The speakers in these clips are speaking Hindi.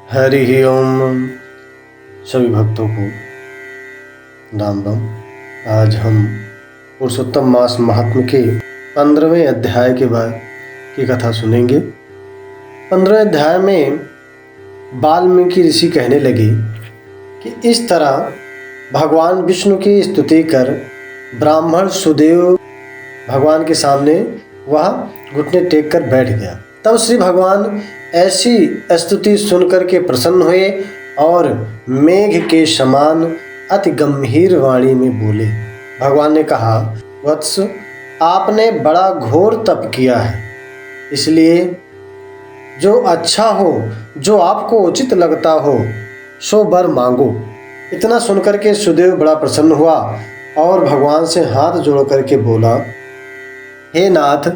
हरि ओम। सभी भक्तों को राम राम। आज हम पुरुषोत्तम मास महात्म्य के 15वें अध्याय के बाद की कथा सुनेंगे। 15वें अध्याय में वाल्मीकि ऋषि कहने लगे कि इस तरह भगवान विष्णु की स्तुति कर ब्राह्मण सुदेव भगवान के सामने वह घुटने टेक कर बैठ गया। तब श्री भगवान ऐसी स्तुति सुनकर के प्रसन्न हुए और मेघ के समान अति गंभीर वाणी में बोले। भगवान ने कहा, वत्स, आपने बड़ा घोर तप किया है, इसलिए जो अच्छा हो, जो आपको उचित लगता हो, सो वर मांगो। इतना सुनकर के सुदेव बड़ा प्रसन्न हुआ और भगवान से हाथ जोड़ करके बोला, हे नाथ,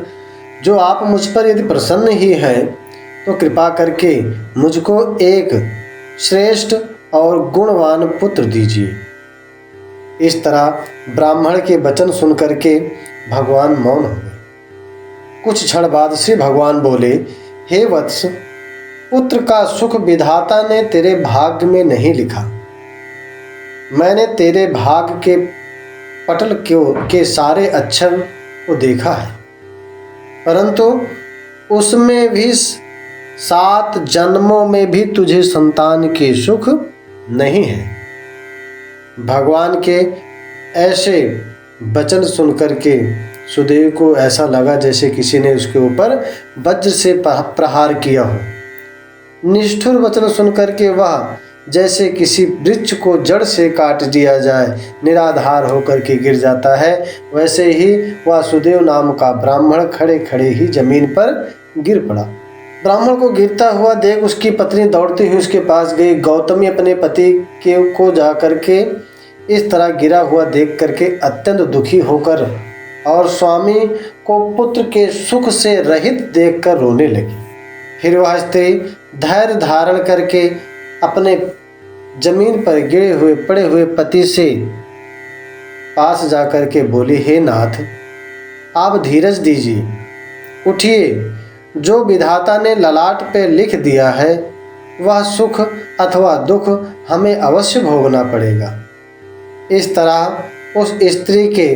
जो आप मुझ पर यदि प्रसन्न ही हैं तो कृपा करके मुझको एक श्रेष्ठ और गुणवान पुत्र दीजिए। इस तरह ब्राह्मण के वचन सुनकर के भगवान मौन हो गए। कुछ क्षण बाद श्री भगवान बोले, हे वत्स, पुत्र का सुख विधाता ने तेरे भाग्य में नहीं लिखा। मैंने तेरे भाग्य के पटल के सारे अक्षर को देखा है, परंतु उसमें भी 7 जन्मों में भी तुझे संतान के सुख नहीं है। भगवान के ऐसे वचन सुनकर के सुदेव को ऐसा लगा जैसे किसी ने उसके ऊपर वज्र से प्रहार किया हो। निष्ठुर वचन सुनकर के वह जैसे किसी वृक्ष को जड़ से काट दिया जाए, निराधार होकर के गिर जाता है, वैसे ही वह सुदेव नाम का ब्राह्मण खड़े खड़े ही जमीन पर गिर पड़ा। ब्राह्मण को गिरता हुआ देख उसकी पत्नी दौड़ती हुई उसके पास गई। गौतमी अपने पति को जा करके इस तरह गिरा हुआ देख करके अत्यंत दुखी होकर और स्वामी को पुत्र के सुख से रहित देखकर रोने लगी। फिर वह स्त्री धैर्य धारण करके अपने जमीन पर गिरे हुए पड़े हुए पति से पास जाकर के बोली, हे नाथ, आप धीरज दीजिए, उठिए। जो विधाता ने ललाट पे लिख दिया है वह सुख अथवा दुख हमें अवश्य भोगना पड़ेगा। इस तरह उस स्त्री के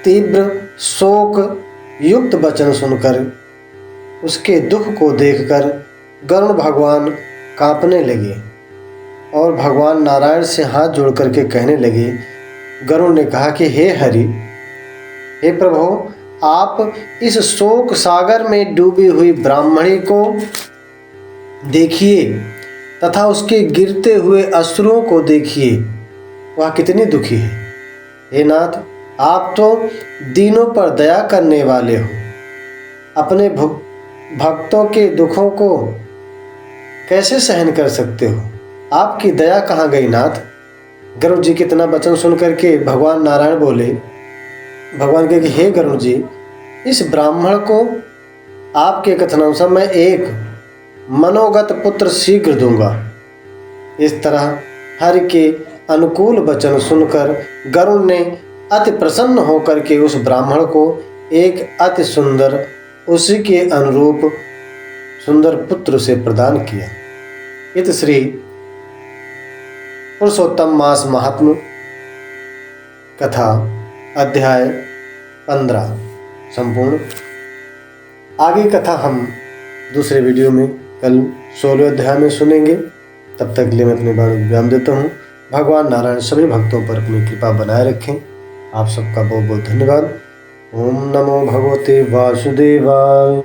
तीव्र शोक युक्त वचन सुनकर उसके दुख को देखकर गरुण भगवान कांपने लगे और भगवान नारायण से हाथ जोड़ करके कहने लगे। गरुण ने कहा कि हे हरि, हे प्रभु, आप इस शोक सागर में डूबी हुई ब्राह्मणी को देखिए तथा उसके गिरते हुए अश्रुओं को देखिए, वह कितनी दुखी है। हे नाथ, आप तो दीनों पर दया करने वाले हो, अपने भक्तों के दुखों को कैसे सहन कर सकते हो? आपकी दया कहाँ गई नाथ? गरुड़ जी के इतना वचन सुन करके भगवान नारायण बोले। भगवान कहे कि हे गरुड़ जी, इस ब्राह्मण को आपके कथनानुसार मैं एक मनोगत पुत्र शीघ्र दूंगा। इस तरह हरि के अनुकूल वचन सुनकर गरुड़ ने अति प्रसन्न होकर के उस ब्राह्मण को एक अति सुंदर, उसी के अनुरूप सुंदर पुत्र से प्रदान किया। इत श्री पुरुषोत्तम मास महात्म्य कथा अध्याय 15 संपूर्ण। आगे कथा हम दूसरे वीडियो में कल 16वें अध्याय में सुनेंगे। तब तक के लिए मैं अपने बारे में विराम देता हूँ। भगवान नारायण सभी भक्तों पर अपनी कृपा बनाए रखें। आप सबका बहुत बहुत धन्यवाद। ओम नमो भगवते वासुदेवाय।